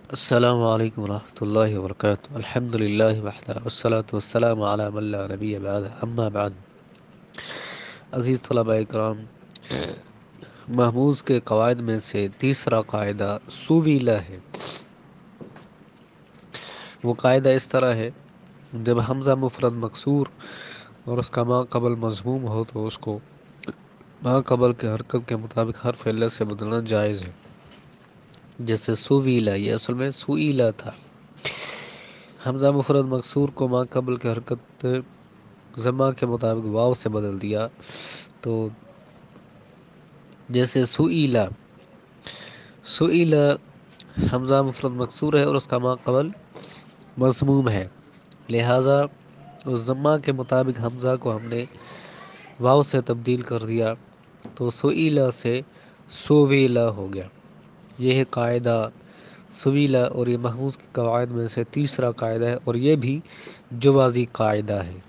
السلام علیکم ورحمۃ اللہ وبرکاتہ، الحمد للہ وحدہ والصلاة والسلام علی من لا نبی بعد، اما بعد۔ عزیز طلباء کرام، مھمموزکے کے قواعد میں سے تیسرا قاعدہ سویلا ہے۔ وہ قاعدہ اس طرح ہے: جب حمزہ مفرد مکسور اور اس کا ما قبل مضموم ہو تو اس کو ما قبل کے حرکت کے مطابق حرف علت سے بدلنا جائز ہے۔ جیسے سویلا، یہ اصل میں سوئیلا تھا۔ حمزہ مفرد مکسور کو ما قبل کے حرکت ضمہ کے مطابق واو سے بدل دیا تو جیسے سوئیلا، سوئیلا حمزہ مفرد مکسور ہے اور اس کا ما قبل مضموم ہے، لہذا اس ضمہ کے مطابق حمزہ کو ہم نے واو سے تبدیل کر دیا تو سوئیلا سے سویلا ہو گیا۔ یہ ہے قاعدہ سویلا، اور یہ مھمموز کے قواعد میں سے تیسرا قاعدہ ہے، اور یہ بھی جوازی قاعدہ ہے۔